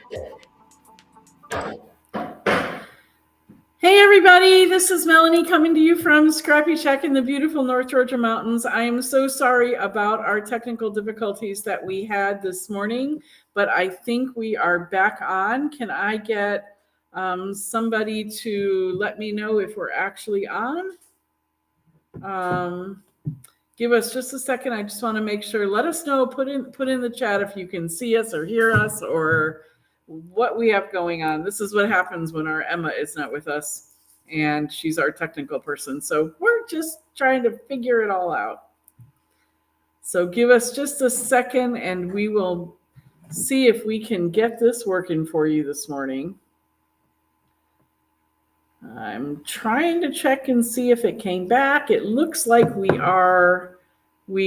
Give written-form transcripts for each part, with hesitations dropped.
Hey everybody, this is Melanie coming to you from ScrappyShak in the beautiful North Georgia mountains. I am so sorry about our technical difficulties that we had this morning, but I think we are back on. Can I get somebody to let me know if we're actually on? Um, Give us just a second. I just want to make sure. Let us know. Put in the chat if you can see us or hear us or what we have going on. This is what happens when our Emma is not with us and she's our technical person. So we're just trying to figure it all out. So give us just a second and we will see if we can get this working for you this morning. I'm trying to check and see if it came back. It looks like we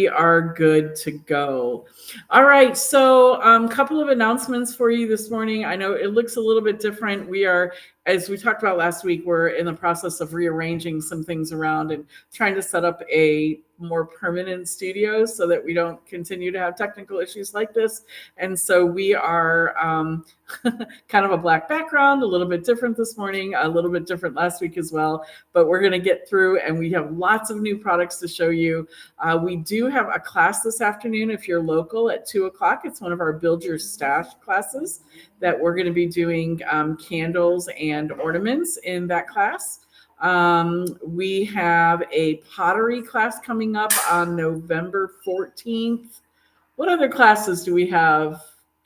are good to go. All right, so couple of announcements for you this morning. I know it looks a little bit different. We are, as we talked about last week, we're in the process of rearranging some things around and trying to set up a more permanent studio so that we don't continue to have technical issues like this. And so we are kind of a black background, a little bit different this morning, a little bit different last week as well. But we're going to get through, and we have lots of new products to show you. We do have a class this afternoon if you're local at 2:00. It's one of our Build Your Stash classes that we're going to be doing candles and ornaments in that class. We have a pottery class coming up on November 14th. What other classes do we have?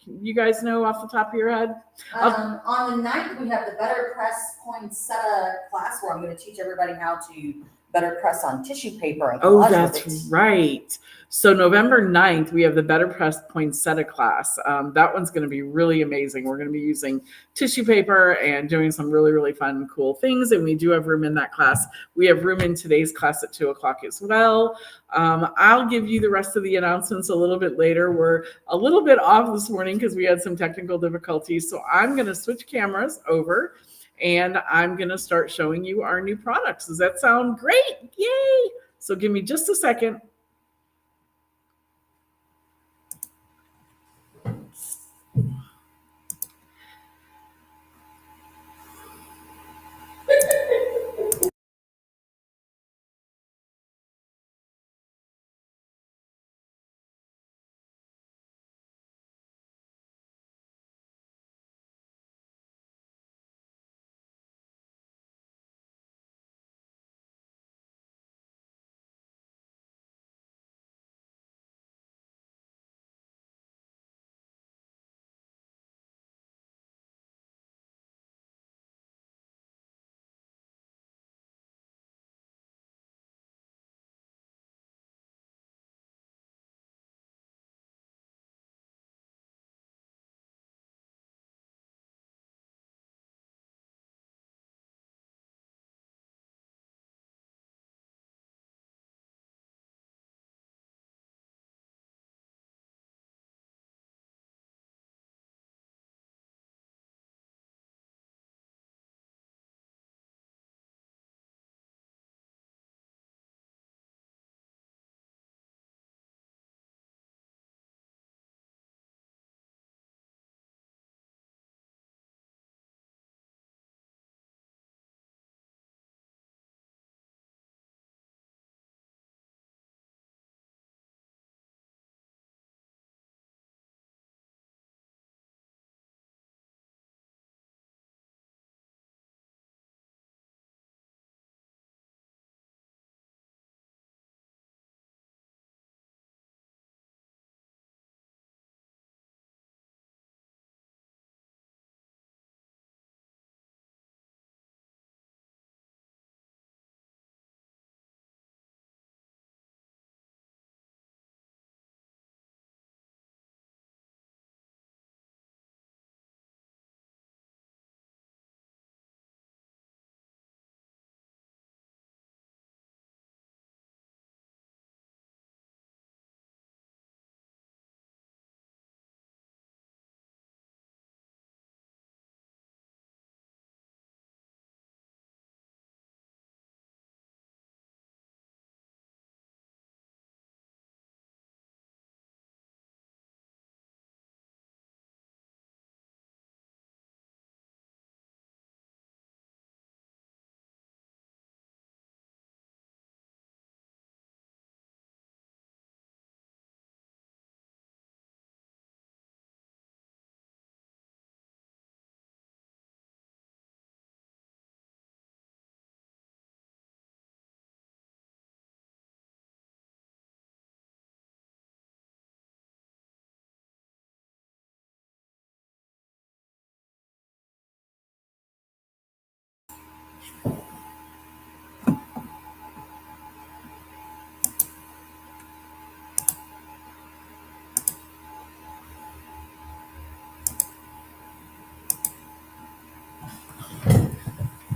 You guys know off the top of your head? On the 9th, we have the Better Press Poinsettia class where I'm going to teach everybody how to better press on tissue paper. And oh, that's right. So November 9th, we have the Better Press Poinsettia class. That one's going to be really amazing. We're going to be using tissue paper and doing some really, really fun, cool things. And we do have room in that class. We have room in today's class at 2:00 as well. I'll give you the rest of the announcements a little bit later. We're a little bit off this morning because we had some technical difficulties. So I'm going to switch cameras over and I'm going to start showing you our new products. Does that sound great? Yay! So give me just a second.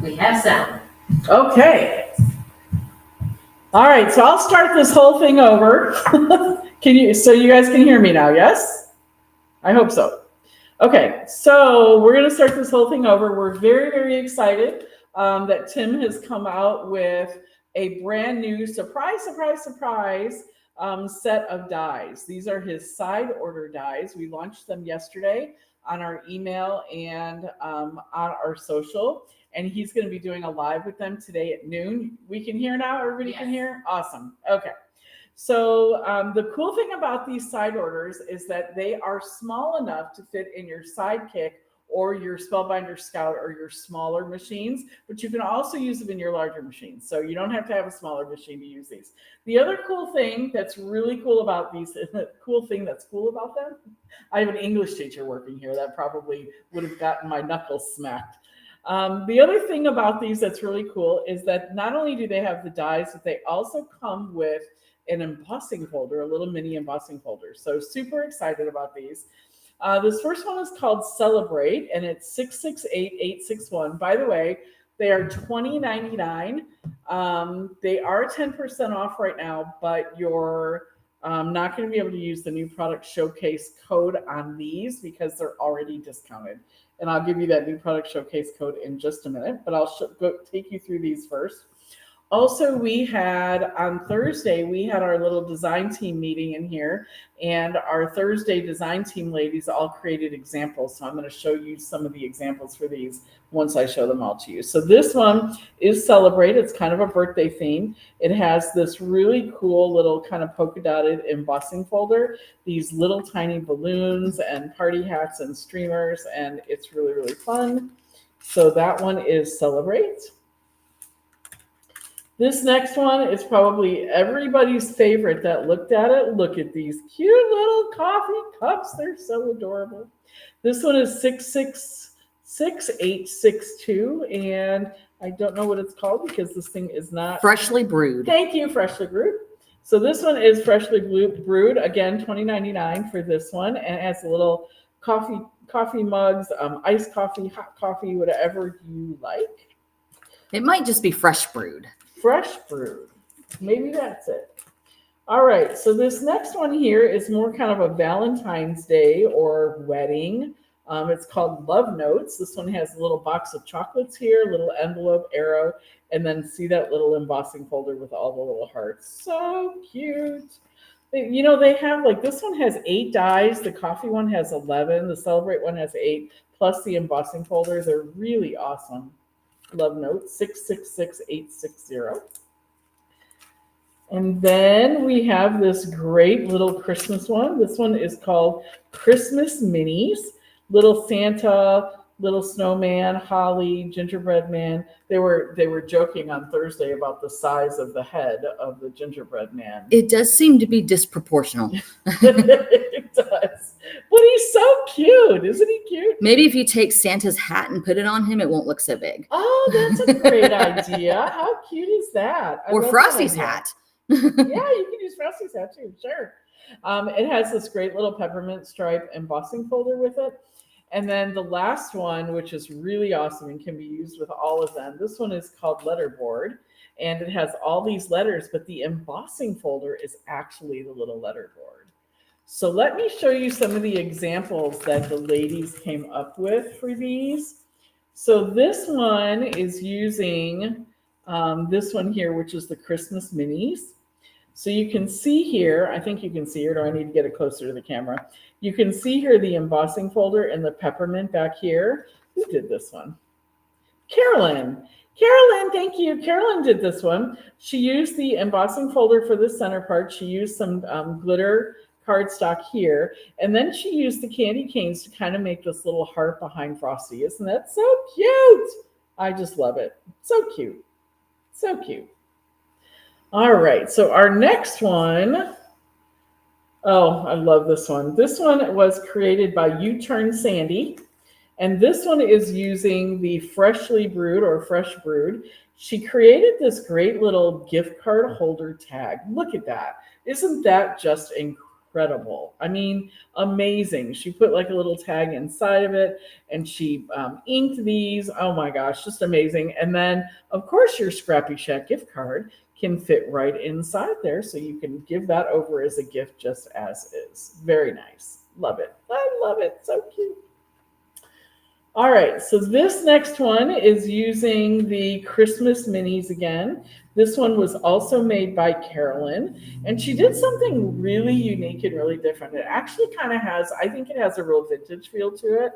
We have sound. Okay. All right, so I'll start this whole thing over. So you guys can hear me now, yes? I hope so. Okay, so we're going to start this whole thing over. We're very, very excited that Tim has come out with a brand new surprise set of dies. These are his side order dies. We launched them yesterday on our email and on our social. And he's going to be doing a live with them today at noon. We can hear now? Everybody can hear? Awesome. Okay. So the cool thing about these side orders is that they are small enough to fit in your Sidekick or your Spellbinder Scout or your smaller machines, but you can also use them in your larger machines. So you don't have to have a smaller machine to use these. The other cool thing that's really cool about these, cool about them, I have an English teacher working here that probably would have gotten my knuckles smacked. The other thing about these that's really cool is that not only do they have the dies, but they also come with an embossing folder, a little mini embossing folder. So super excited about these. This first one is called Celebrate, and it's 668861. By the way, they are $20.99. They are 10% off right now, but you're not going to be able to use the new product showcase code on these because they're already discounted. And I'll give you that new product showcase code in just a minute, but I'll take you through these first. Also, we had on Thursday, we had our little design team meeting in here, and our Thursday design team ladies all created examples. So I'm going to show you some of the examples for these once I show them all to you. So this one is Celebrate. It's kind of a birthday theme. It has this really cool little kind of polka dotted embossing folder, these little tiny balloons and party hats and streamers, and it's really, really fun. So that one is Celebrate. This next one is probably everybody's favorite that looked at it. Look at these cute little coffee cups. They're so adorable. This one is 666862, and I don't know what it's called because this thing is not Freshly brewed. Thank you, Freshly Brewed. So this one is Freshly Brewed. Again, $20.99 for this one, and it has a little coffee mugs, iced coffee, hot coffee, whatever you like. It might just be fresh brewed. Fresh brewed. Maybe that's it. All right. So this next one here is more kind of a Valentine's Day or wedding. It's called Love Notes. This one has a little box of chocolates here, a little envelope, arrow, and then see that little embossing folder with all the little hearts. So cute. You know, they have like this one has 8 dies. The coffee one has 11. The Celebrate one has 8, plus the embossing folder. They're really awesome. Love Note 666860. And then we have this great little Christmas one. This one is called Christmas Minis. Little Santa, little snowman, holly, gingerbread man. They were joking on Thursday about the size of the head of the gingerbread man. It does seem to be disproportional. It does. But he's so cute. Isn't he cute? Maybe if you take Santa's hat and put it on him, it won't look so big. Oh, that's a great idea. How cute is that? Or Frosty's hat. Yeah, you can use Frosty's hat too. Sure. It has this great little peppermint stripe embossing folder with it. And then the last one, which is really awesome and can be used with all of them. This one is called Letterboard, and it has all these letters, but the embossing folder is actually the little letterboard. So let me show you some of the examples that the ladies came up with for these. So this one is using this one here, which is the Christmas Minis. So you can see here, I think you can see it, or I need to get it closer to the camera. You can see here the embossing folder and the peppermint back here. Who did this one? Carolyn. Carolyn, thank you. Carolyn did this one. She used the embossing folder for the center part. She used some glitter cardstock here. And then she used the candy canes to kind of make this little heart behind Frosty. Isn't that so cute? I just love it. So cute. So cute. All right. So our next one. Oh, I love this one. This one was created by U-Turn Sandy. And this one is using the Freshly Brewed or Fresh Brewed. She created this great little gift card holder tag. Look at that. Isn't that just incredible? incredible. I mean, amazing. She put like a little tag inside of it, and she inked these. Oh my gosh, just amazing. And then, of course, your ScrappyShak gift card can fit right inside there, so you can give that over as a gift just as is. Very nice. Love it. I love it. So cute. All right, so this next one is using the Christmas minis again. This one was also made by Carolyn, and she did something really unique and really different. It actually kind of has, I think it has a real vintage feel to it.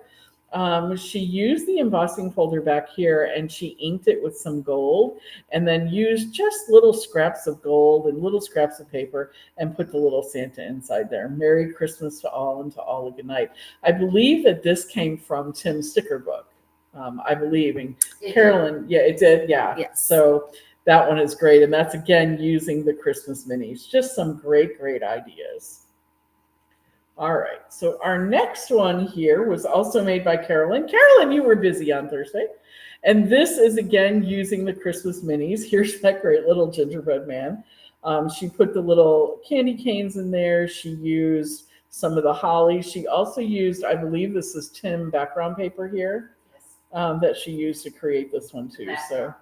She used the embossing folder back here, and she inked it with some gold, and then used just little scraps of gold and little scraps of paper and put the little Santa inside there. Merry Christmas to all, and to all a good night. I believe that this came from Tim's sticker book. I believe, and Carolyn, yeah, it did, yeah. Yes. So that one is great, and that's again using the Christmas minis. Just some great ideas. All right, so our next one here was also made by Carolyn. Carolyn, you were busy on Thursday. And this is, again, using the Christmas minis. Here's that great little gingerbread man. She put the little candy canes in there. She used some of the holly. She also used, I believe this is Tim background paper here, that she used to create this one too. So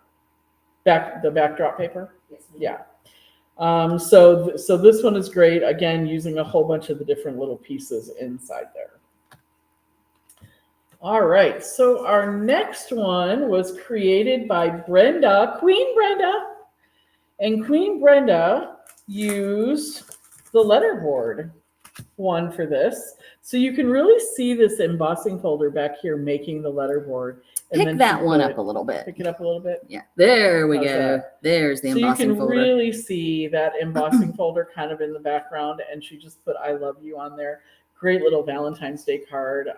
the backdrop paper? Yes. Yeah. So this one is great, again, using a whole bunch of the different little pieces inside there. All right, so our next one was created by Brenda, Queen Brenda. And Queen Brenda used the letterboard one for this. So you can really see this embossing folder back here making the letterboard. And Pick that one up a little bit. Pick it up a little bit. Yeah, there we How's go. that? There's the embossing folder. So you can really see that embossing folder kind of in the background, and she just put "I love you" on there. Great little Valentine's Day card.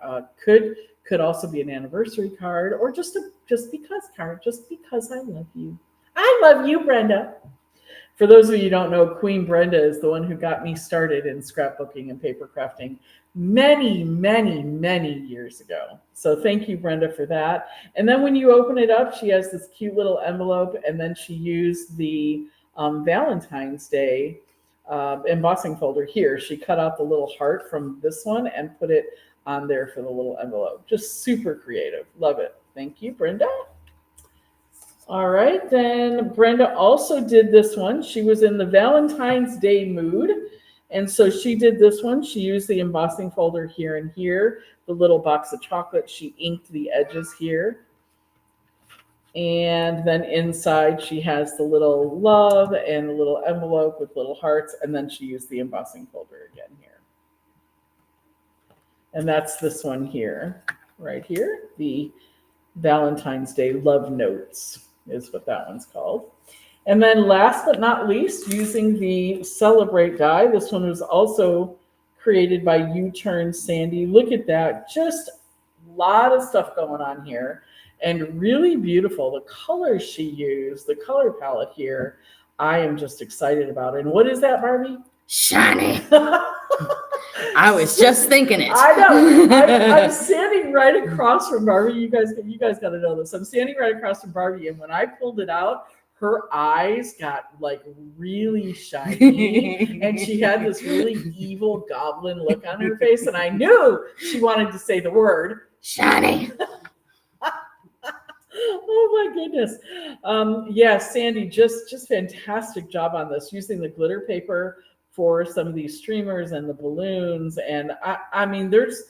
Could also be an anniversary card, or just because card. Just because I love you. I love you, Brenda. For those of you who don't know, Queen Brenda is the one who got me started in scrapbooking and paper crafting many years ago. So thank you, Brenda, for that. And then when you open it up, she has this cute little envelope, and then she used the Valentine's Day embossing folder here. She cut out the little heart from this one and put it on there for the little envelope. Just super creative. Love it. Thank you, Brenda. All right, then Brenda also did this one. She was in the Valentine's Day mood, and so she did this one. She used the embossing folder here and here, the little box of chocolate. She inked the edges here. And then inside she has the little love and the little envelope with little hearts, and then she used the embossing folder again here. And that's this one here, right here, the Valentine's Day Love Notes is what that one's called. And then last but not least, using the Celebrate die. This one was also created by U-Turn Sandy. Look at that, just a lot of stuff going on here and really beautiful. The colors she used, the color palette here, I am just excited about it. And what is that, Barbie? Shiny. I was just thinking it. I know. I'm standing right across from Barbie. You guys got to know this. I'm standing right across from Barbie, and when I pulled it out, her eyes got like really shiny, and she had this really evil goblin look on her face, and I knew she wanted to say the word shiny. Oh my goodness. Yeah, Sandy, just fantastic job on this, using the glitter paper for some of these streamers and the balloons. And I mean, there's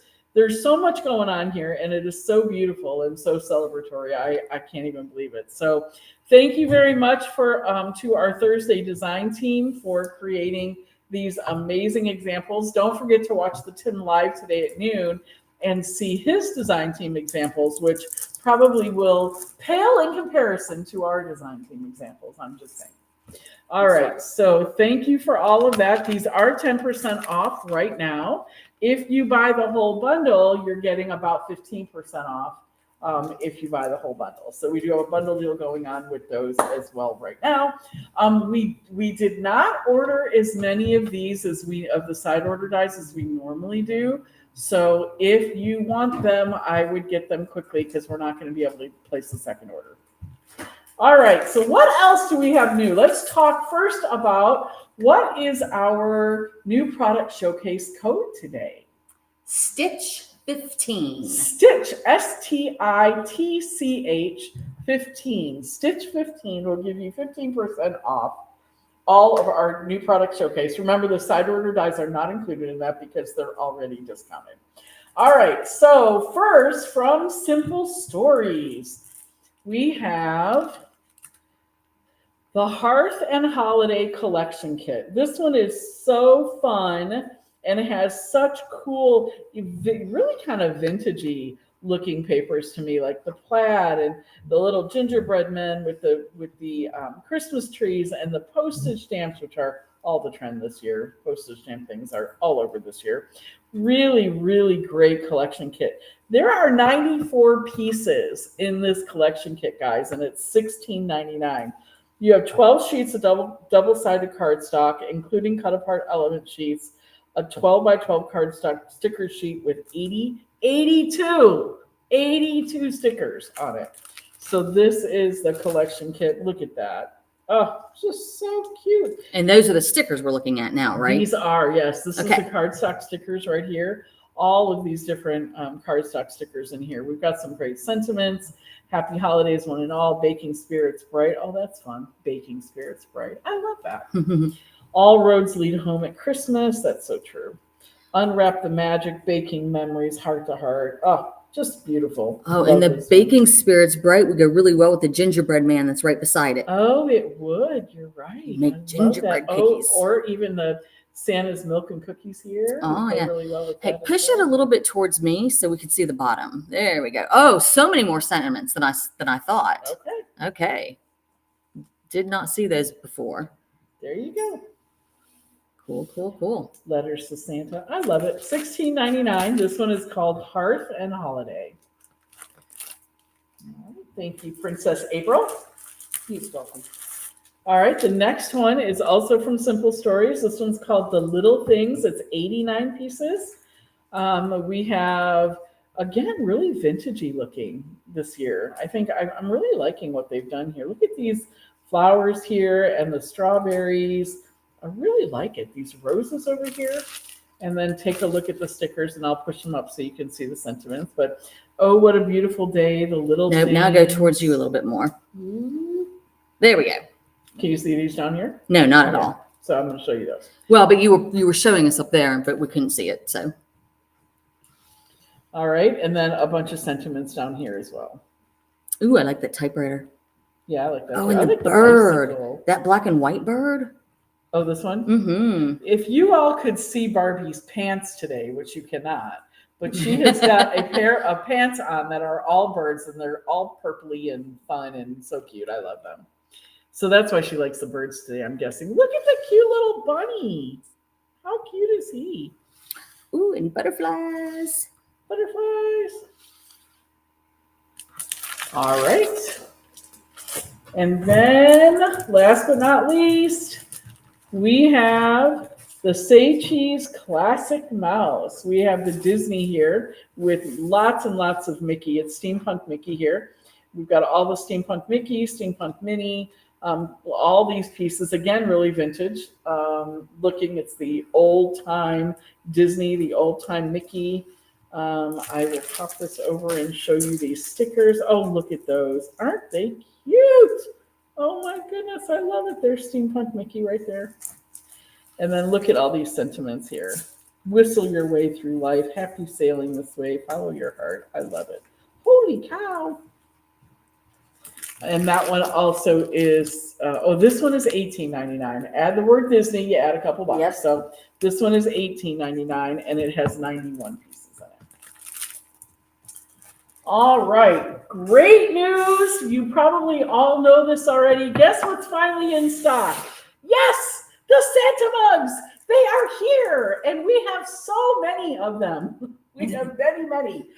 so much going on here, and it is so beautiful and so celebratory. I can't even believe it. So thank you very much to our Thursday design team for creating these amazing examples. Don't forget to watch the Tim Live today at noon and see his design team examples, which probably will pale in comparison to our design team examples. I'm just saying. All right, so thank you for all of that. These are 10% off right now. If you buy the whole bundle, you're getting about 15% off if you buy the whole bundle. So we do have a bundle deal going on with those as well right now. We did not order as many of these of the side order dies as we normally do. So if you want them, I would get them quickly because we're not going to be able to place the second order. All right, so what else do we have new? Let's talk first about What is our new product showcase code today? Stitch 15. Stitch, STITCH 15. Stitch 15 will give you 15% off all of our new product showcase. Remember, the side order dies are not included in that because they're already discounted. All right, so first from Simple Stories, we have the Hearth and Holiday Collection Kit. This one is so fun and it has such cool, really kind of vintagey looking papers to me, like the plaid and the little gingerbread men with the Christmas trees and the postage stamps, which are all the trend this year. Postage stamp things are all over this year. Really, really great collection kit. There are 94 pieces in this collection kit, guys, and it's $16.99. You have 12 sheets of double-sided cardstock, including cut-apart element sheets, a 12 by 12 cardstock sticker sheet with 82 stickers on it. So this is the collection kit. Look at that. Oh, just so cute. And those are the stickers we're looking at now, right? These are, yes. This is the cardstock stickers right here. All of these different cardstock stickers in here. We've got some great sentiments. Happy holidays, one and all. Baking spirits bright. Oh, that's fun. Baking spirits bright. I love that. All roads lead home at Christmas. That's so true. Unwrap the magic. Baking memories, heart to heart. Oh, just beautiful. Oh, and the baking spirits bright would go really well with the gingerbread man that's right beside it. Oh, it would. You're right. Make gingerbread cookies. Oh, or even the Santa's milk and cookies here. Oh, yeah. Really well with hey, push it a little bit towards me so we can see the bottom. There we go. Oh, so many more sentiments than I thought. Okay. Did not see those before. There you go. Cool. Letters to Santa. I love it. $16.99. This one is called Hearth and Holiday. All right. Thank you, Princess April. You're welcome. All right, the next one is also from Simple Stories. This one's called The Little Things. It's 89 pieces. We have, again, really vintagey looking this year. I think I'm really liking what they've done here. Look at these flowers here and the strawberries. I really like it. These roses over here. And then take a look at the stickers, and I'll push them up so you can see the sentiments. But, oh, what a beautiful day. The little things. Now go towards you a little bit more. Ooh. There we go. Can you see these down here? No, not at all. So I'm going to show you those. Well, but you were showing us up there, but we couldn't see it. So. All right, and then a bunch of sentiments down here as well. Ooh, I like that typewriter. Yeah, I like that. Oh, and the bird. That black and white bird. Oh, this one? Mm-hmm. If you all could see Barbie's pants today, which you cannot, but she has got a pair of pants on that are all birds, and they're all purpley and fun and so cute. I love them. So that's why she likes the birds today, I'm guessing. Look at the cute little bunny. How cute is he? Ooh, and butterflies. Butterflies. All right. And then, last but not least, we have the Say Cheese Classic Mouse. We have the Disney here with lots and lots of Mickey. It's Steampunk Mickey here. We've got all the Steampunk Mickey, Steampunk Minnie, all these pieces, again, really vintage looking. It's the old time Disney, the old time Mickey. I will pop this over and show you these stickers. Oh, look at those. Aren't they cute? Oh my goodness, I love it. There's Steampunk Mickey right there. And then look at all these sentiments here. Whistle your way through life. Happy sailing this way. Follow your heart. I love it. Holy cow. And that one also is, this one is $18.99. Add the word Disney, you add a couple bucks. Yep. So this one is $18.99 and it has 91 pieces in it. All right, great news. You probably all know this already. Guess what's finally in stock? Yes, the Santa mugs. They are here and we have so many of them. We have many.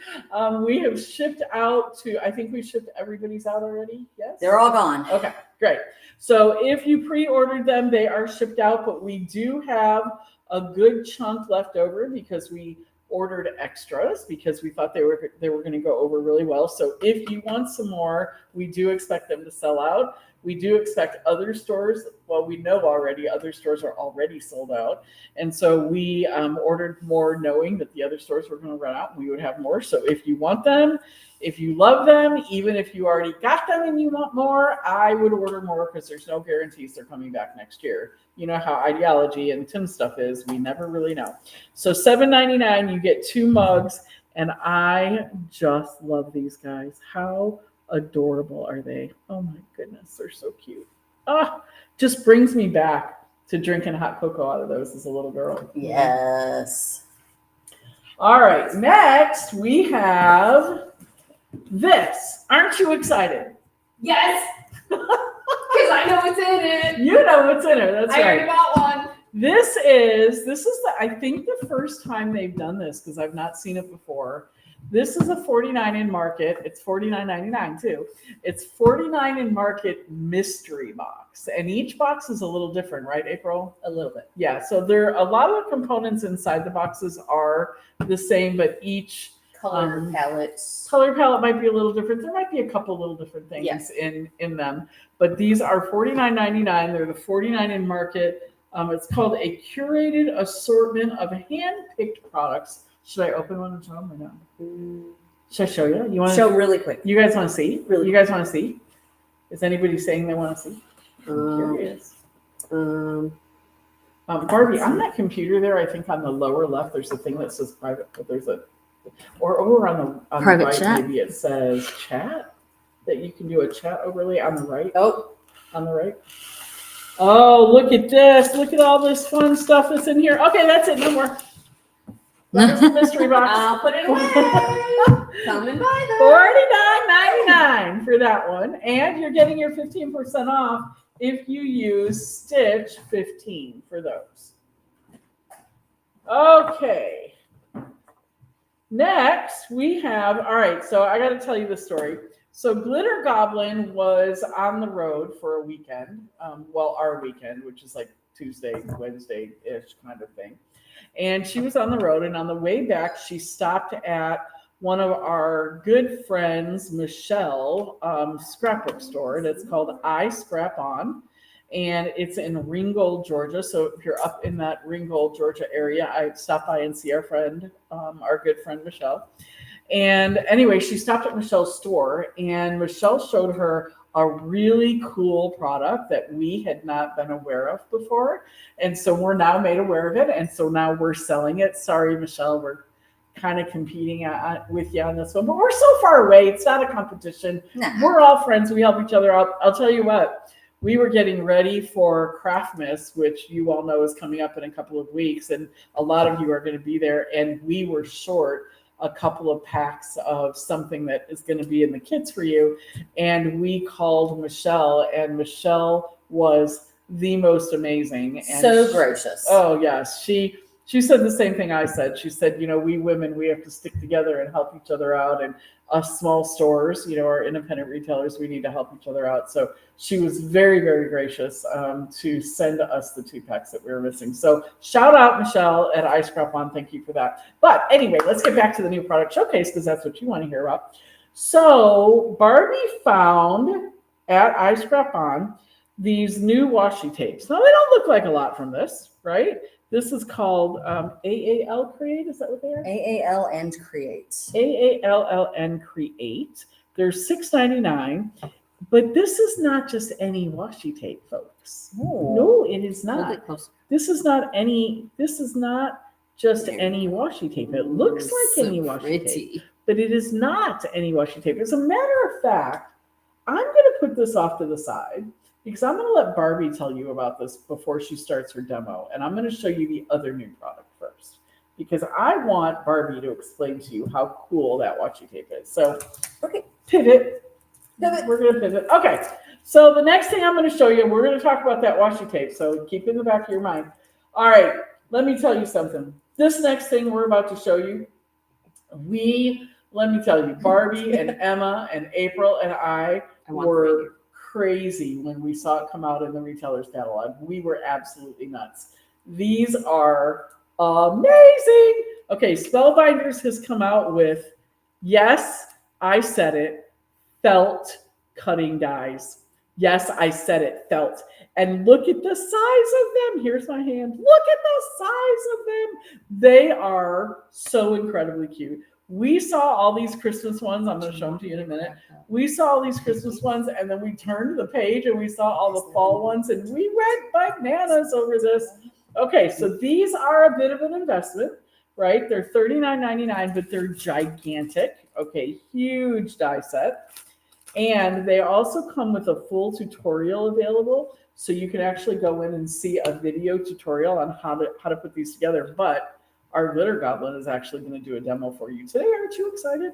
We have shipped out to, I think we shipped everybody's out already. Yes? They're all gone. Okay, great. So if you pre-ordered them, they are shipped out, but we do have a good chunk left over because we ordered extras because we thought they were going to go over really well. So if you want some more, we do expect them to sell out. We do expect other stores, well, we know already other stores are already sold out. And so we ordered more knowing that the other stores were going to run out and we would have more. So if you want them, if you love them, even if you already got them and you want more, I would order more because there's no guarantees they're coming back next year. You know how Ideology and Tim stuff is. We never really know. So $7.99, you get 2 mugs. And I just love these guys. How adorable are they? Oh my goodness, they're so cute. Just brings me back to drinking hot cocoa out of those as a little girl. Yes. All right, next we have this. Aren't you excited? Yes. Because I know what's in it. You know what's in it. That's I right. already got one. This is I think the first time they've done this because I've not seen it before. This is a 49 in market. It's $49.99 too. It's 49 in market mystery box. And each box is a little different, right, April? A little bit. Yeah. So there a lot of the components inside the boxes are the same, but each Color palette might be a little different. There might be a couple little different things in them. But these are $49.99. They're the 49 in market. It's called a curated assortment of hand-picked products. Should I open one and show them or no? Should I show you? You want to show really quick. You guys want to see? Really? You guys want to see? Is anybody saying they want to see? I'm curious. Barbie, on that computer there, I think on the lower left, there's a thing that says private, but there's or over on the Private right, chat. maybe it says chat, that you can do a chat overlay on the right. Oh. On the right. Oh, look at this. Look at all this fun stuff that's in here. Okay, that's it. No more. That's the mystery box. I'll put it away. Come and buy them. $49.99 for that one. And you're getting your 15% off if you use Stitch 15 for those. Okay. Next, we have, all right, so I got to tell you the story. So Glitter Goblin was on the road for a weekend, our weekend, which is like Tuesday, Wednesday-ish kind of thing. And she was on the road, and on the way back, she stopped at one of our good friends, Michelle, scrapbook store, and it's called I Scrap On, and it's in Ringgold, Georgia. So if you're up in that Ringgold, Georgia area, I stopped by and see our friend, our good friend, Michelle. And anyway, she stopped at Michelle's store, and Michelle showed her a really cool product that we had not been aware of before. And so we're now made aware of it. And so now we're selling it. Sorry, Michelle, we're kind of competing with you on this one, but we're so far away. It's not a competition. Nah. We're all friends. We help each other out. I'll tell you what, we were getting ready for Craftmas, which you all know is coming up in a couple of weeks. And a lot of you are going to be there. And we were short a couple of packs of something that is going to be in the kits for you. And we called Michelle, and Michelle was the most amazing. And so gracious. Oh, yes. She said the same thing I said. She said, we women, we have to stick together and help each other out. And us small stores, our independent retailers, we need to help each other out. So she was very, very gracious to send us the 2 packs that we were missing. So shout out, Michelle, at iScrap-On. Thank you for that. But anyway, let's get back to the new product showcase because that's what you want to hear about. So Barbie found at iScrap-On these new washi tapes. Now, they don't look like a lot from this, right? This is called AAL Create. Is that what they are? AAL and Create. AALLN Create. They're $6.99. But this is not just any washi tape, folks. Ooh. No, it is A little not. bit closer. This is not just any washi tape. It looks like any washi tape, but it is not any washi tape. As a matter of fact, I'm going to put this off to the side because I'm going to let Barbie tell you about this before she starts her demo. And I'm going to show you the other new product first because I want Barbie to explain to you how cool that washi tape is. So, okay, pivot. We're going to pivot. Okay, so the next thing I'm going to show you, we're going to talk about that washi tape. So keep it in the back of your mind. All right, let me tell you something. This next thing we're about to show you, let me tell you, Barbie and Emma and April and I were crazy when we saw it come out in the retailer's catalog. We were absolutely nuts. These are amazing. Okay, Spellbinders has come out with, yes, I said it, felt cutting dies. Yes, I said it, felt. And look at the size of them. Here's my hand. Look at the size of them. They are so incredibly cute. We saw all these Christmas ones. I'm going to show them to you in a minute. We saw all these Christmas ones, and then we turned the page and we saw all the fall ones, and we went bananas over this. Okay, so these are a bit of an investment, right? They're $39.99, but they're gigantic. Okay, huge die set. And they also come with a full tutorial available. So you can actually go in and see a video tutorial on how to put these together. But our glitter goblin is actually going to do a demo for you today. Aren't you excited?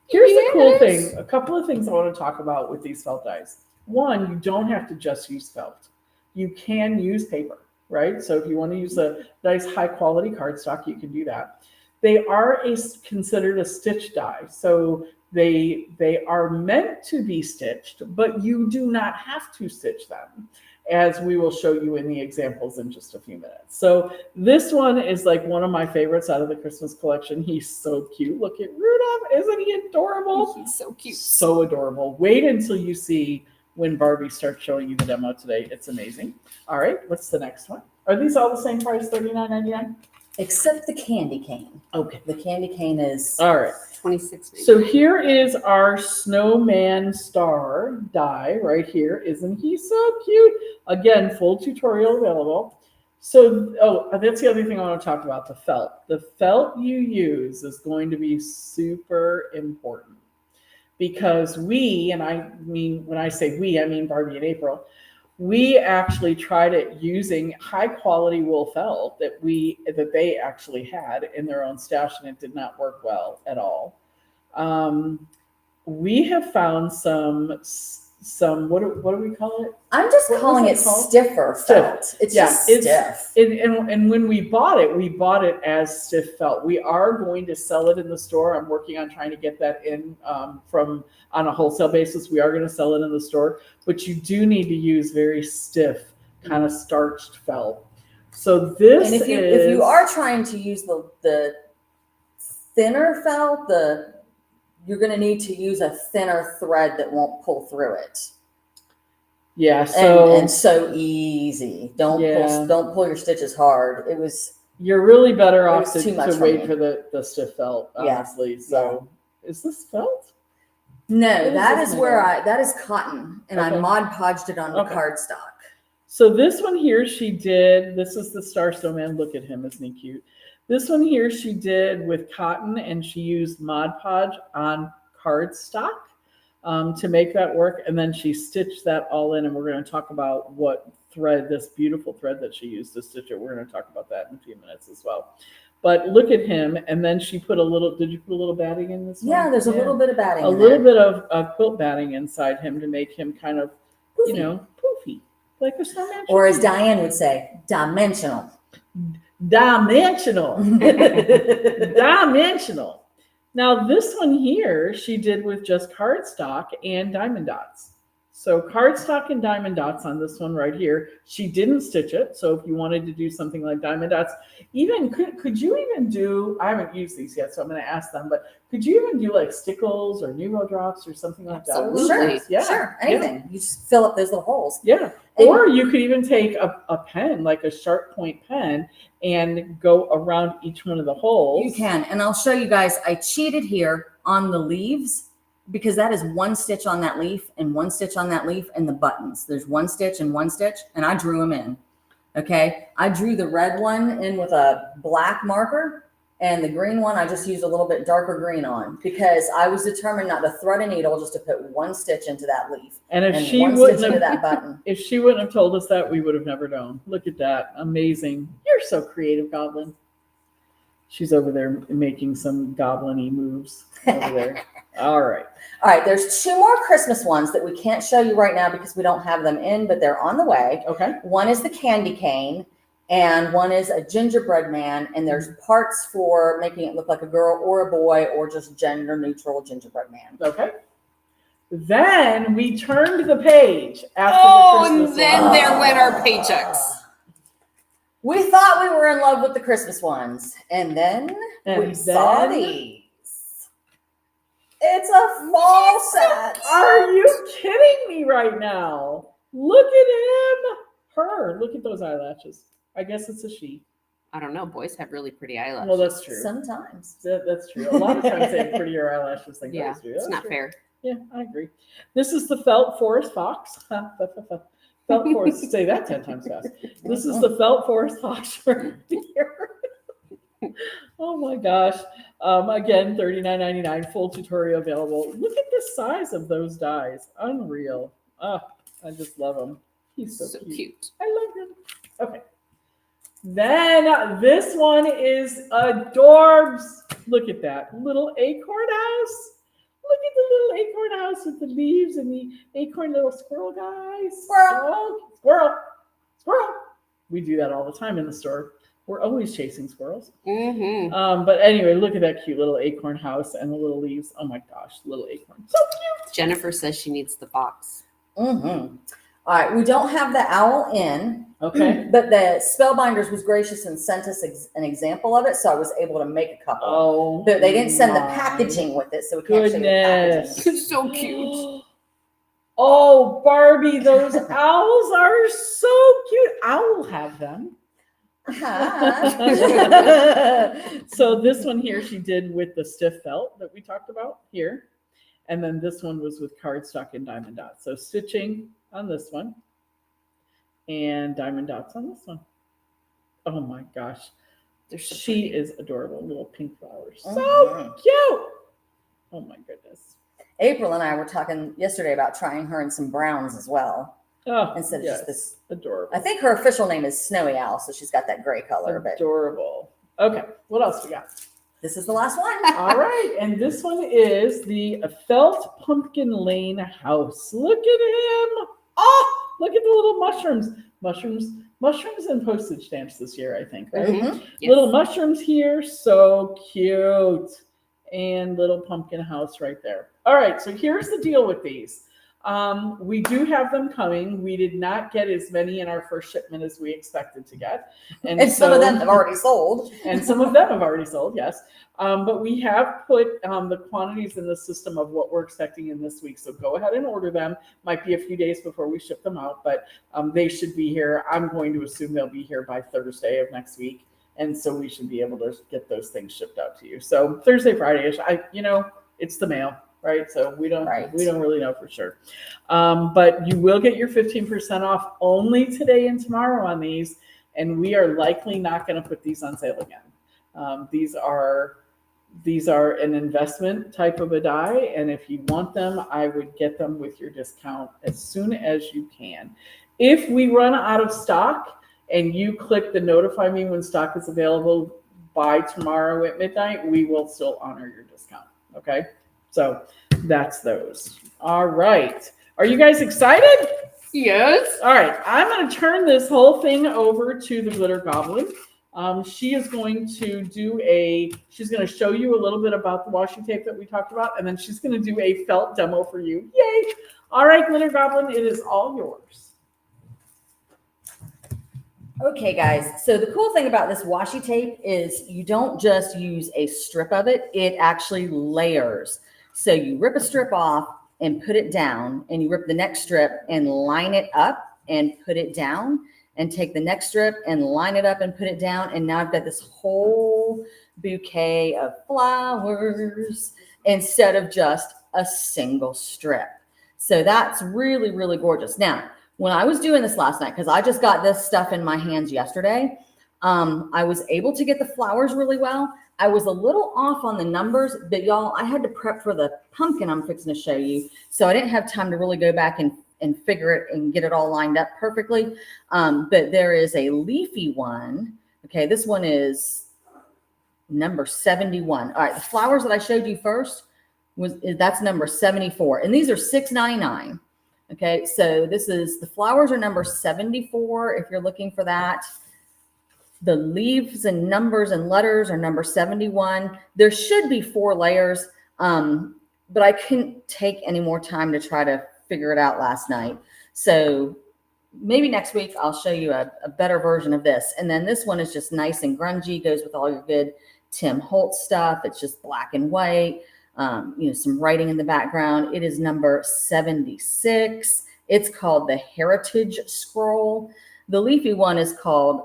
Here's the cool thing. A couple of things I want to talk about with these felt dies. One, you don't have to just use felt. You can use paper, right? So if you want to use a nice high quality cardstock, you can do that. They are considered a stitch die. So they are meant to be stitched, but you do not have to stitch them, as we will show you in the examples in just a few minutes. So this one is like one of my favorites out of the Christmas collection. He's so cute. Look at Rudolph. Isn't he adorable? He's so cute. So adorable. Wait until you see when Barbie starts showing you the demo today. It's amazing. All right, what's the next one? Are these all the same price, $39.99? Except the candy cane. Okay. The candy cane is all right. $26.99. So here is our snowman star die right here. Isn't he so cute? Again, full tutorial available. So, that's the other thing I want to talk about, the felt. The felt you use is going to be super important because and I mean, when I say we, I mean Barbie and April, we actually tried it using high quality wool felt that they actually had in their own stash, and it did not work well at all. We have found some what do we call it? I'm just calling it stiffer felt. It's just stiff. And when we bought it as stiff felt. We are going to sell it in the store. I'm working on trying to get that in on a wholesale basis. We are going to sell it in the store, but you do need to use very stiff, kind of starched felt. So this and if you are trying to use the thinner felt, you're going to need to use a thinner thread that won't pull through it. Yeah, so and so easy. Don't pull your stitches hard. You're really better off to wait me. For the stiff felt, honestly. Yeah. So is this felt? No, that is cotton, and I Mod Podged it on the cardstock. So this one here this is the Star Snowman. Look at him, isn't he cute? This one here she did with cotton, and she used Mod Podge on cardstock to make that work. And then she stitched that all in, and we're going to talk about what thread, this beautiful thread that she used to stitch it. We're going to talk about that in a few minutes as well. But look at him, and then she put did you put a little batting in this one? Yeah, there's a little bit of batting. A little bit of quilt batting inside him to make him kind of, poofy. Poofy, like a snowman. Or as Diane would say, dimensional. Dimensional. Dimensional. Now this one here she did with just cardstock and diamond dots. So cardstock and diamond dots on this one right here. She didn't stitch it. So if you wanted to do something like diamond dots, even could you even do, I haven't used these yet, so I'm going to ask them, but could you even do like stickles or Nuvo drops or something like that? Sure. Yeah. Sure. Anything. Yeah. You just fill up those little holes. Yeah. Or you could even take a pen, like a sharp point pen, and go around each one of the holes. You can. And I'll show you guys, I cheated here on the leaves because that is one stitch on that leaf and one stitch on that leaf and the buttons. There's one stitch and one stitch, and I drew them in. Okay. I drew the red one in with a black marker, and the green one I just used a little bit darker green on because I was determined not to thread a needle, just to put one stitch into that leaf. And if she wouldn't have that button. If she wouldn't have told us that, we would have never known. Look at that. Amazing. You're so creative, Goblin. She's over there making some goblin-y moves over there. All right. All right. There's two more Christmas ones that we can't show you right now because we don't have them in, but they're on the way. Okay. One is the candy cane, and one is a gingerbread man, and there's parts for making it look like a girl or a boy or just gender neutral gingerbread man. Okay. Then we turned the page after the Christmas and then there went our paychecks. We thought we were in love with the Christmas ones, and then we saw these. It's a fall set. Are you kidding me right now? Look at him. Her. Look at those eyelashes. I guess it's a she. I don't know. Boys have really pretty eyelashes. Well, that's true. Sometimes. That's true. A lot of times they have prettier eyelashes than yeah, girls do. it's That's not true. fair. Yeah, I agree. This is the felt forest fox. Felt forest. Say that 10 times fast. This is the felt forest fox right here. Oh my gosh. Again, $39.99, full tutorial available. Look at the size of those dies. Unreal. Oh, I just love him. He's so cute. I love him. Okay. Then this one is adorbs. Look at that little acorn house. Look at the little acorn house with the leaves and the acorn little squirrel guys. Squirrel. We do that all the time in the store. We're always chasing squirrels. Mm-hmm. But anyway, look at that cute little acorn house and the little leaves. Oh my gosh, little acorn. So cute. Jennifer says she needs the box. Mm-hmm. All right, we don't have the owl in. Okay. But the Spellbinders was gracious and sent us an example of it, so I was able to make a couple. Oh, But they didn't send the my packaging with it, so we can't show you the packaging. It's so cute. Oh, Barbie, those owls are so cute. I will have them. So this one here she did with the stiff felt that we talked about here. And then this one was with cardstock and diamond dots. So stitching on this one and diamond dots on this one. Oh my gosh. So she is adorable. Little pink flowers. So Mhm. cute. Oh my goodness. April and I were talking yesterday about trying her in some browns as well. Oh, Instead of yes. just this. Adorable. I think her official name is Snowy Owl, so she's got that gray color. But Adorable. Okay, what else we got? this is the last one. All right, and this one is the Felt Pumpkin Lane House. Look at him. Oh, look at the little mushrooms and postage stamps this year, I think, right? Mhm. Yes. Little mushrooms here, so cute. And little pumpkin house right there. All right, so here's the deal with these. We do have them coming. We did not get as many in our first shipment as we expected to get. And some of them have already sold. And some of them have already sold, yes. But we have put the quantities in the system of what we're expecting in this week. So go ahead and order them. Might be a few days before we ship them out, but they should be here. I'm going to assume they'll be here by Thursday of next week. And so we should be able to get those things shipped out to you. So Thursday, Friday-ish. It's the mail, right? So we don't really know for sure. But you will get your 15% off only today and tomorrow on these. And we are likely not going to put these on sale again. These are an investment type of a die. And if you want them, I would get them with your discount as soon as you can. If we run out of stock, and you click the notify me when stock is available by tomorrow at midnight, we will still honor your discount. Okay. So that's those. All right. Are you guys excited? Yes. All right. I'm going to turn this whole thing over to the Glitter Goblin. She is going to she's going to show you a little bit about the washi tape that we talked about, and then she's going to do a felt demo for you. Yay. All right, Glitter Goblin, it is all yours. Okay, guys. So the cool thing about this washi tape is you don't just use a strip of it. It actually layers. So you rip a strip off and put it down, and you rip the next strip and line it up and put it down, and take the next strip and line it up and put it down. And now I've got this whole bouquet of flowers instead of just a single strip. So that's really, really gorgeous. Now, when I was doing this last night, because I just got this stuff in my hands yesterday, I was able to get the flowers really well. I was a little off on the numbers, but y'all, I had to prep for the pumpkin I'm fixing to show you. So I didn't have time to really go back and figure it and get it all lined up perfectly. But there is a leafy one. Okay, this one is number 71. All right, the flowers that I showed you first, that's number 74. And these are $6.99. Okay, so the flowers are number 74 if you're looking for that. The leaves and numbers and letters are number 71. There should be 4 layers, but I couldn't take any more time to try to figure it out last night. So maybe next week I'll show you a better version of this. And then this one is just nice and grungy, goes with all your good Tim Holtz stuff. It's just black and white. some writing in the background. It is number 76. It's called the Heritage Scroll. The leafy one is called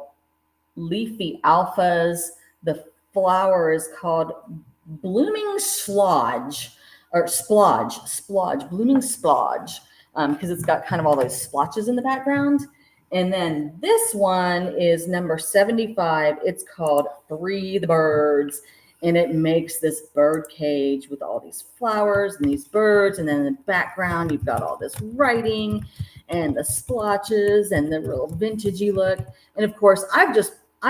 Leafy Alphas. The flower is called Blooming Splodge, or Splodge, Blooming Splodge, because it's got kind of all those splotches in the background. And then this one is number 75. It's called Free the Birds. And it makes this bird cage with all these flowers and these birds. And then in the background, you've got all this writing and the splotches and the real vintagey look. And of course, I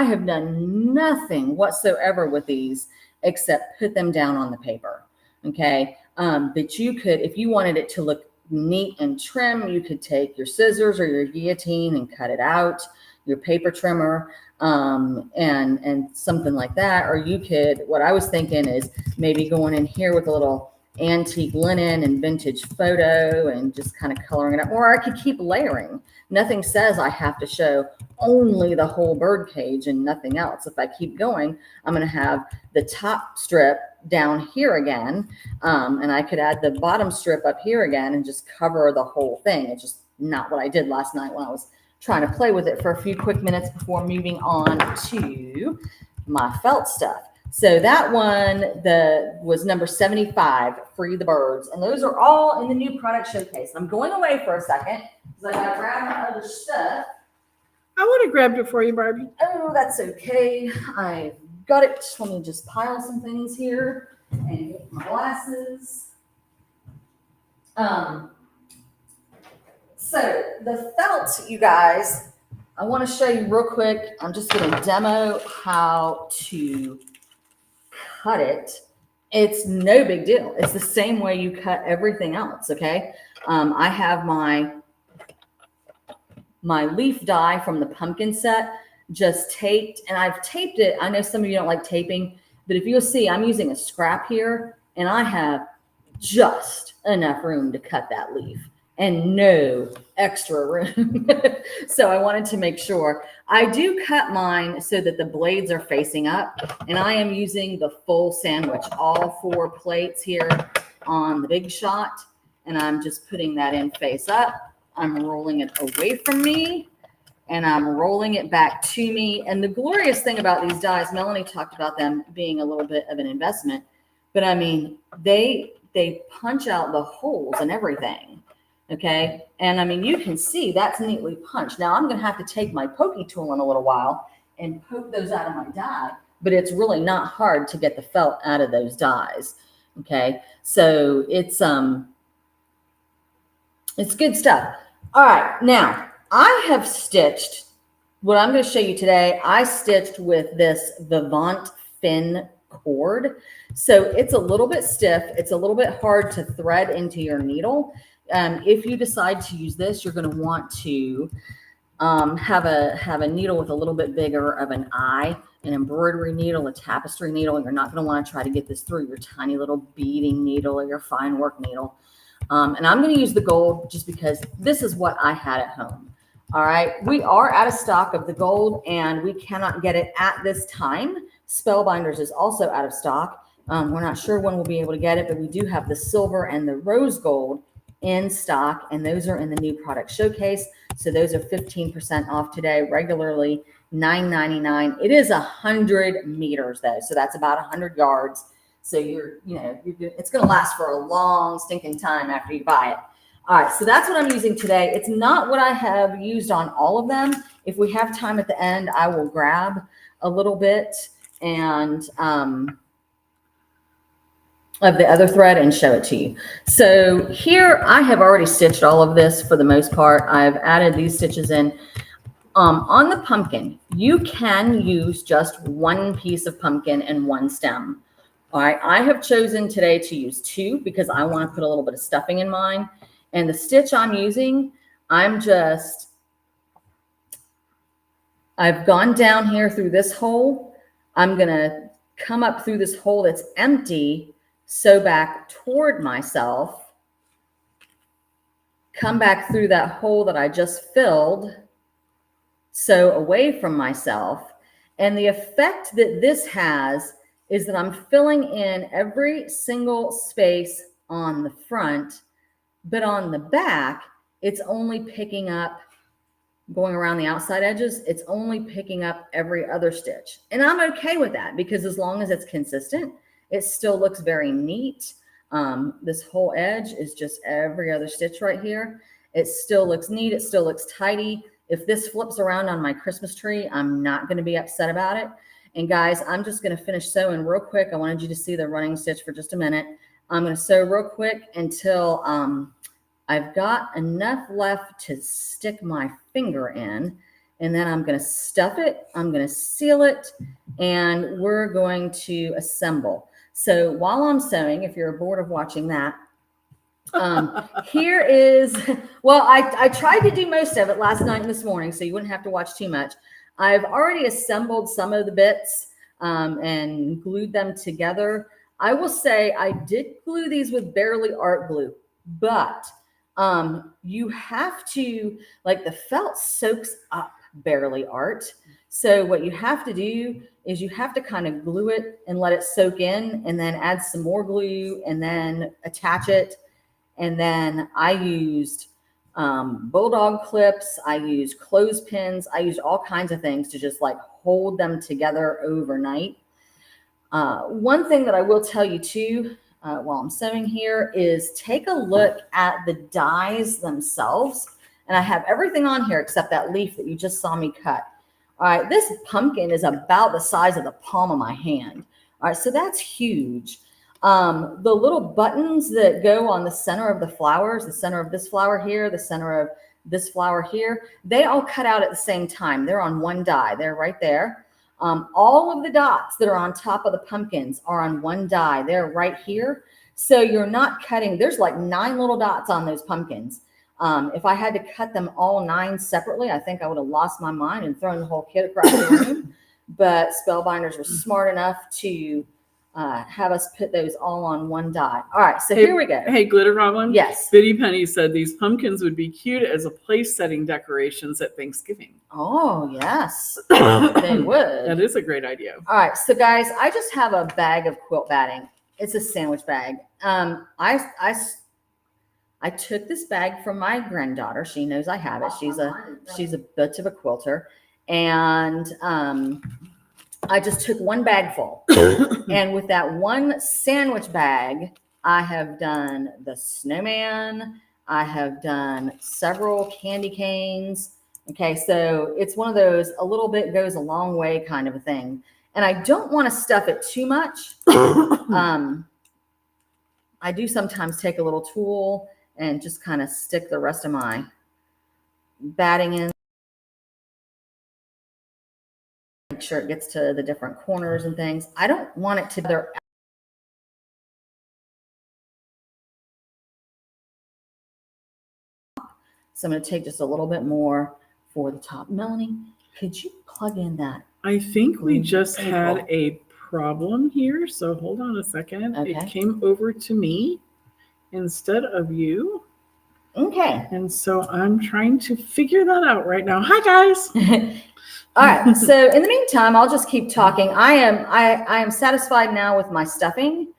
have done nothing whatsoever with these except put them down on the paper. Okay. But you could, if you wanted it to look neat and trim, you could take your scissors or your guillotine and cut it out, your paper trimmer, and something like that. Or you could, what I was thinking is maybe going in here with a little antique linen and vintage photo and just kind of coloring it up. Or I could keep layering. Nothing says I have to show only the whole bird cage and nothing else. If I keep going, I'm going to have the top strip down here again. And I could add the bottom strip up here again and just cover the whole thing. It's just not what I did last night when I was trying to play with it for a few quick minutes before moving on to my felt stuff. So that one was number 75, Free the Birds. And those are all in the new product showcase. I'm going away for a second because I got to grab my other stuff. I would have grabbed it for you, Barbie. Oh, that's okay. I got it. Let me just pile some things here and get my glasses. So the felt, you guys, I want to show you real quick. I'm just going to demo how to cut it. It's no big deal. It's the same way you cut everything else. Okay. I have my leaf die from the pumpkin set just taped, and I've taped it. I know some of you don't like taping, but if you'll see, I'm using a scrap here and I have just enough room to cut that leaf and no extra room. So I wanted to make sure. I do cut mine so that the blades are facing up, and I am using the full sandwich, all 4 plates here on the Big Shot, and I'm just putting that in face up. I'm rolling it away from me and I'm rolling it back to me. And the glorious thing about these dies, Melanie talked about them being a little bit of an investment, but I mean, they punch out the holes and everything. Okay. And I mean, you can see that's neatly punched. Now I'm going to have to take my pokey tool in a little while and poke those out of my die, but it's really not hard to get the felt out of those dies. Okay. So it's good stuff. All right. Now I have stitched what I'm going to show you today. I stitched with this Vivant Fin cord. So it's a little bit stiff. It's a little bit hard to thread into your needle. If you decide to use this, you're going to want to have a needle with a little bit bigger of an eye, an embroidery needle, a tapestry needle. You're not going to want to try to get this through your tiny little beading needle or your fine work needle. And I'm going to use the gold just because this is what I had at home. All right. We are out of stock of the gold and we cannot get it at this time. Spellbinders is also out of stock. We're not sure when we'll be able to get it, but we do have the silver and the rose gold in stock, and those are in the new product showcase. So those are 15% off today, regularly $9.99. It is 100 meters though, so that's about 100 yards. So it's going to last for a long stinking time after you buy it. All right, so that's what I'm using today. It's not what I have used on all of them. If we have time at the end, I will grab a little bit and of the other thread and show it to you. So here I have already stitched all of this for the most part. I've added these stitches in. On the pumpkin, you can use just one piece of pumpkin and one stem. All right, I have chosen today to use 2 because I want to put a little bit of stuffing in mine. And the stitch I'm using, I've gone down here through this hole. I'm going to come up through this hole that's empty, sew back toward myself, come back through that hole that I just filled, sew away from myself. And the effect that this has is that I'm filling in every single space on the front, but on the back, it's only picking up, going around the outside edges, it's only picking up every other stitch. And I'm okay with that because as long as it's consistent, it still looks very neat. This whole edge is just every other stitch right here. It still looks neat. It still looks tidy. If this flips around on my Christmas tree, I'm not going to be upset about it. And guys, I'm just going to finish sewing real quick. I wanted you to see the running stitch for just a minute. I'm going to sew real quick until I've got enough left to stick my finger in, and then I'm going to stuff it. I'm going to seal it, and we're going to assemble. So while I'm sewing, if you're bored of watching that, here is, well, I tried to do most of it last night and this morning, so you wouldn't have to watch too much. I've already assembled some of the bits and glued them together. I will say I did glue these with Barely Art glue, but you have to, like, the felt soaks up Barely Art. So what you have to do is you have to kind of glue it and let it soak in, and then add some more glue and then attach it. And then I used bulldog clips. I used clothespins. I used all kinds of things to just like hold them together overnight. One thing that I will tell you too, while I'm sewing here, is take a look at the dies themselves. And I have everything on here except that leaf that you just saw me cut. All right, this pumpkin is about the size of the palm of my hand. All right, so that's huge. The little buttons that go on the center of the flowers, the center of this flower here, the center of this flower here, they all cut out at the same time. They're on one die. They're right there. All of the dots that are on top of the pumpkins are on one die. They're right here. So you're not cutting. There's like 9 little dots on those pumpkins. If I had to cut them all 9 separately, I think I would have lost my mind and thrown the whole kit across the room. But Spellbinders were smart enough to have us put those all on one die. All right, so here we go. Hey, Glitter Goblin. Yes. Biddy Penny said these pumpkins would be cute as a place-setting decorations at Thanksgiving. Oh, yes, they would. That is a great idea. All right, so guys, I just have a bag of quilt batting. It's a sandwich bag. I took this bag from my granddaughter. She knows I have it. She's a bit of a quilter, and I just took one bag full. And with that one sandwich bag, I have done the snowman. I have done several candy canes. Okay, so it's one of those a little bit goes a long way kind of a thing. And I don't want to stuff it too much. I do sometimes take a little tool and just kind of stick the rest of my batting in. Make sure it gets to the different corners and things. I don't want it to there. So I'm going to take just a little bit more for the top. Melanie, could you plug in that? I think we just had a problem here. So hold on a second. Okay. It came over to me instead of you. Okay. And so I'm trying to figure that out right now. Hi, guys. All right. So in the meantime, I'll just keep talking. I am satisfied now with my stuffing.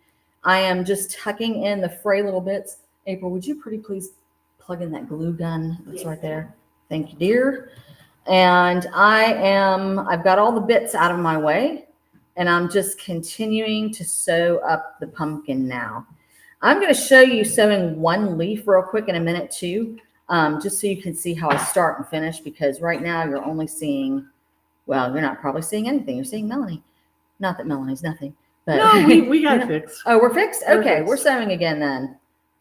I am just tucking in the fray little bits. April, would you pretty please plug in that glue gun that's right there? Thank you, dear. And I've got all the bits out of my way, and I'm just continuing to sew up the pumpkin now. I'm going to show you sewing one leaf real quick in a minute too, just so you can see how I start and finish, because right now you're only seeing, well, you're not probably seeing anything. You're seeing Melanie. Not that Melanie's nothing. But No, we got it fixed. Oh, we're fixed? Okay, Fixed. we're sewing again then.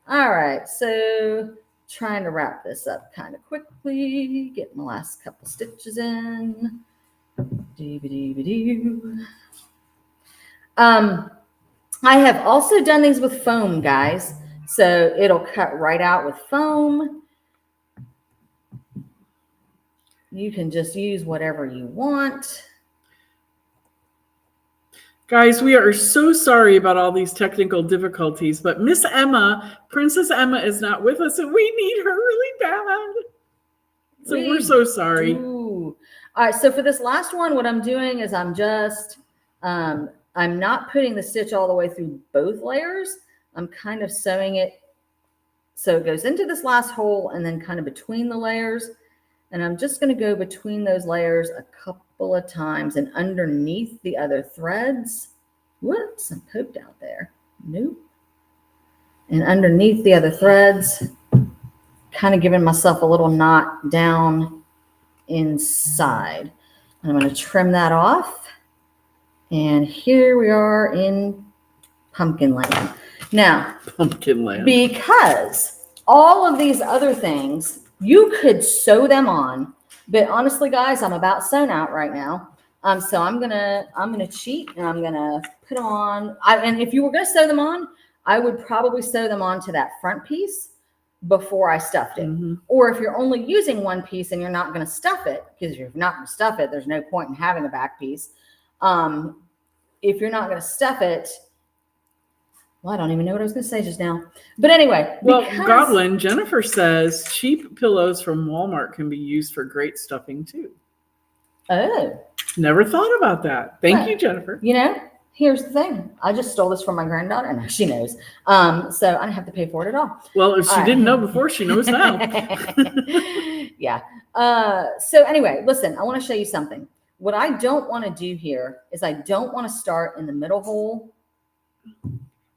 All right, so trying to wrap this up kind of quickly. Get my last couple stitches in. Doo-ba-doo-ba-doo. I have also done these with foam, guys. So it'll cut right out with foam. You can just use whatever you want. Guys, we are so sorry about all these technical difficulties, but Miss Emma, Princess Emma, is not with us, and we need her really bad. So we're so sorry. Ooh. All right, so for this last one, what I'm doing is I'm just I'm not putting the stitch all the way through both layers. I'm kind of sewing it so it goes into this last hole and then kind of between the layers. And I'm just going to go between those layers a couple of times and underneath the other threads. Whoops, I'm poked out there. Nope. And underneath the other threads, kind of giving myself a little knot down inside. I'm going to trim that off. And here we are in pumpkin land. Now, Pumpkin land. because all of these other things, you could sew them on, but honestly, guys, I'm about sewn out right now. So I'm gonna cheat and I'm gonna put them on. And if you were gonna sew them on, I would probably sew them onto that front piece before I stuffed it. Mm-hmm. Or if you're only using one piece and you're not gonna stuff it, because if you're not gonna stuff it, there's no point in having a back piece. If you're not gonna stuff it, well, I don't even know what I was going to say just now. But anyway. Well, Goblin, Jennifer says cheap pillows from Walmart can be used for great stuffing too. Oh. Never thought about that. Thank you, Jennifer. You know, here's the thing. I just stole this from my granddaughter and she knows. So I don't have to pay for it at all. Well, if she didn't know before, she knows now. Yeah. So anyway, listen, I want to show you something. What I don't want to do here is I don't want to start in the middle hole.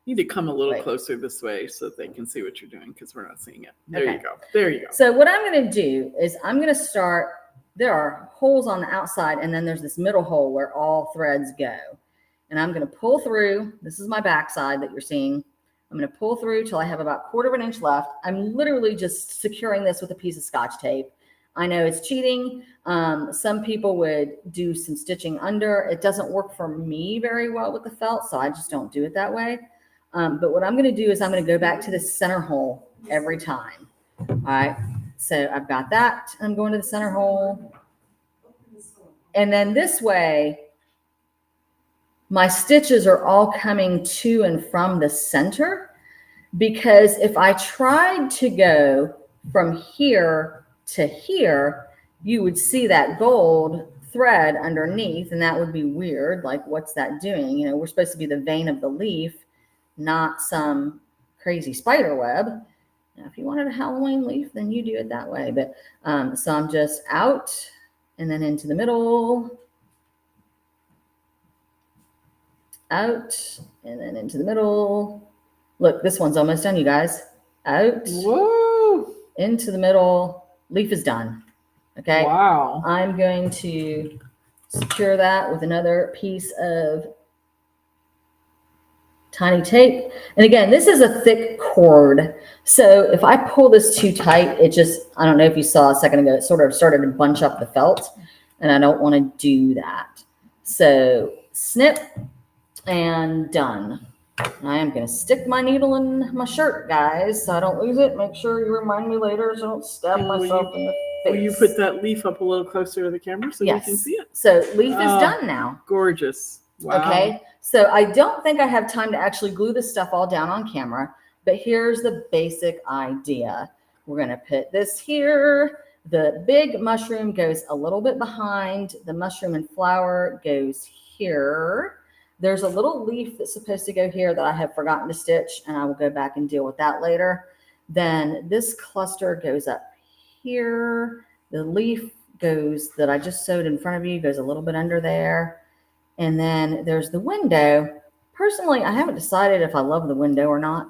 You need to come a little closer this way so that they can see what you're doing because we're not seeing it. There Okay. you go. There you go. So what I'm going to do is I'm going to start, there are holes on the outside and then there's this middle hole where all threads go. And I'm going to pull through. This is my back side that you're seeing. I'm going to pull through till I have about 1/4 inch left. I'm literally just securing this with a piece of Scotch tape. I know it's cheating. Some people would do some stitching under. It doesn't work for me very well with the felt, so I just don't do it that way. But what I'm going to do is I'm going to go back to the center hole every time. All right. So I've got that. I'm going to the center hole. And then this way, my stitches are all coming to and from the center. Because if I tried to go from here to here, you would see that gold thread underneath. And that would be weird. Like, what's that doing? You know, we're supposed to be the vein of the leaf, not some crazy spider web. Now, if you wanted a Halloween leaf, then you do it that way. But so I'm just out and then into the middle, out and then into the middle. Look, this one's almost done, you guys. Out. Whoa. Into the middle. Leaf is done. Okay. Wow. I'm going to secure that with another piece of tiny tape. And again, this is a thick cord. So if I pull this too tight, it just, I don't know if you saw a second ago, it sort of started to bunch up the felt. And I don't want to do that. So snip and done. I am going to stick my needle in my shirt, guys, so I don't lose it. Make sure you remind me later so I don't stab myself in the face. Will you put that leaf up a little closer to the camera so we can see it? So leaf is done now. Gorgeous. Wow. Okay. So I don't think I have time to actually glue this stuff all down on camera, but here's the basic idea. We're going to put this here. The big mushroom goes a little bit behind. The mushroom and flower goes here. There's a little leaf that's supposed to go here that I have forgotten to stitch, and I will go back and deal with that later. Then this cluster goes up here. The leaf goes that I just sewed in front of you goes a little bit under there. And then there's the window. Personally, I haven't decided if I love the window or not,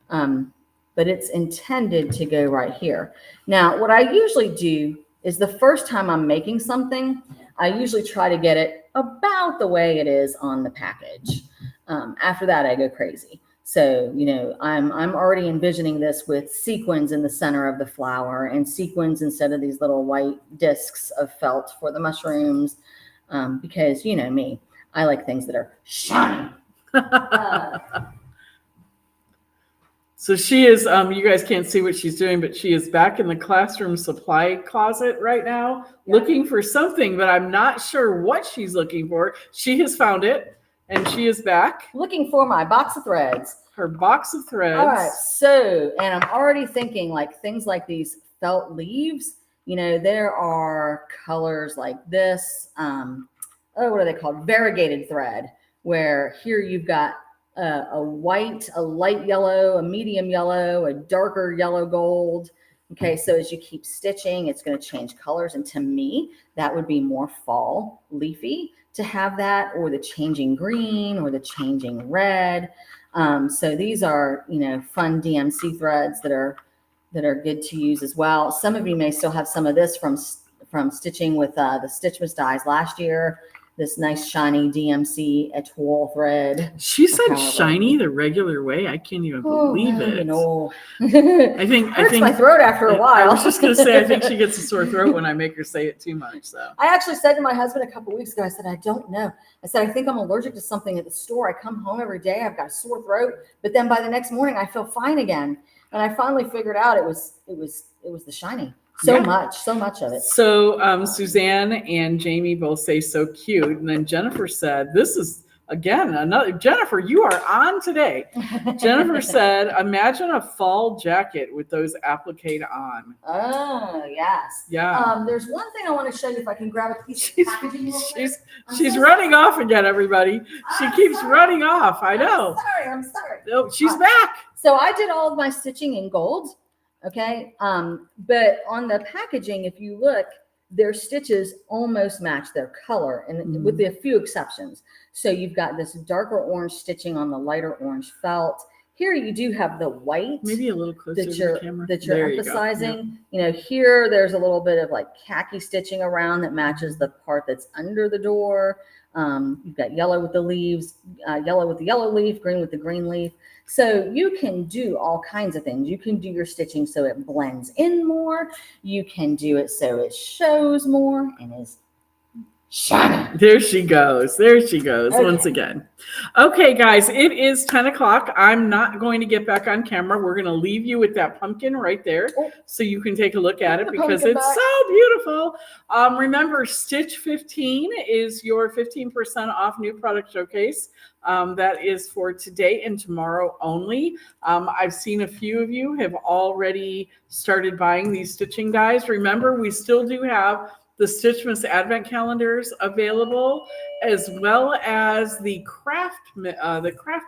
but it's intended to go right here. Now, what I usually do is the first time I'm making something, I usually try to get it about the way it is on the package. After that, I go crazy. So, you know, I'm already envisioning this with sequins in the center of the flower and sequins instead of these little white discs of felt for the mushrooms. Because, you know me, I like things that are shiny. So she is, you guys can't see what she's doing, but she is back in the classroom supply closet right now, looking for something, but I'm not sure what she's looking for. She has found it, and she is back. Looking for my box of threads. Her box of threads. All right, so, and I'm already thinking like things like these felt leaves, you know, there are colors like this, what are they called? Variegated thread, where here you've got a white, a light yellow, a medium yellow, a darker yellow gold. Okay, so as you keep stitching, it's going to change colors. And to me, that would be more fall leafy to have that, or the changing green or the changing red. So these are, fun DMC threads that are good to use as well. Some of you may still have some of this from stitching with the Stitchmas dies last year. This nice shiny DMC etoile thread. She said shiny the regular way. I can't even believe it. I think my throat after a while. I was just gonna say I think she gets a sore throat when I make her say it too much. So I actually said to my husband a couple of weeks ago, I said, I don't know. I said, I think I'm allergic to something at the store. I come home every day, I've got a sore throat, but then by the next morning I feel fine again. And I finally figured out it was the shiny. So much of it. So Suzanne and Jamie both say so cute. And then Jennifer said, this is, again, another, Jennifer, you are on today. Jennifer said, imagine a fall jacket with those applique on. Oh, yes. Yeah. There's one thing I want to show you if I can grab a piece of packaging real quick. She's running off again, everybody. She keeps running off. I know. I'm sorry. Oh, she's back. So I did all of my stitching in gold. Okay. But on the packaging, if you look, their stitches almost match their color, and with a few exceptions. So you've got this darker orange stitching on the lighter orange felt. Here you do have the white. Maybe a little closer to the camera. That you're emphasizing. Yeah. Here there's a little bit of like khaki stitching around that matches the part that's under the door. You've got yellow with the leaves, yellow with the yellow leaf, green with the green leaf. So you can do all kinds of things. You can do your stitching so it blends in more. You can do it so it shows more and is shiny. There she goes. Once again. Okay, guys, it is 10 o'clock. I'm not going to get back on camera. We're going to leave you with that pumpkin right there so you can take a look at it because it's so beautiful. Remember, Stitch 15 is your 15% off new product showcase. That is for today and tomorrow only. I've seen a few of you have already started buying these stitching dies. Remember, we still do have the Stitchmas Advent calendars available, as well as the craft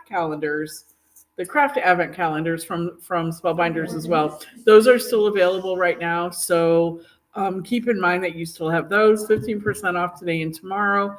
calendars, the craft Advent calendars from Spellbinders as well. Those are still available right now. So keep in mind that you still have those 15% off today and tomorrow.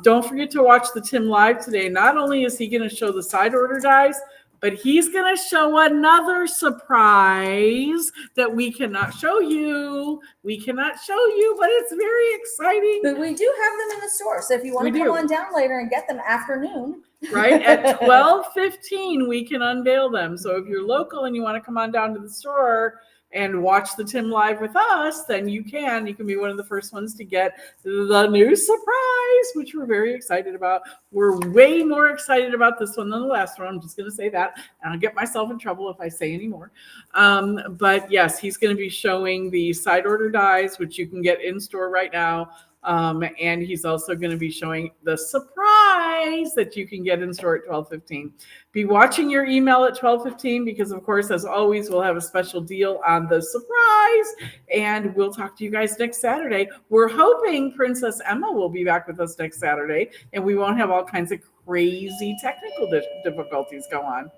Don't forget to watch the Tim Live today. Not only is he going to show the side order dies, but he's going to show another surprise that we cannot show you. But it's very exciting. But we do have them in the store. So if you want to come on down later and get them afternoon. Right, at 12:15, we can unveil them. So if you're local and you want to come on down to the store and watch the Tim Live with us, then you can be one of the first ones to get the new surprise, which we're very excited about. We're way more excited about this one than the last one. I'm just going to say that, and I'll get myself in trouble if I say any more. But yes, he's going to be showing the side order dies, which you can get in store right now. And he's also going to be showing the surprise that you can get in store at 12:15. Be watching your email at 12:15 because, of course, as always, we'll have a special deal on the surprise. And we'll talk to you guys next Saturday. We're hoping Princess Emma will be back with us next Saturday, and we won't have all kinds of crazy technical difficulties go on.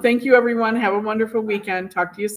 Thank you, everyone. Have a wonderful weekend. Talk to you soon.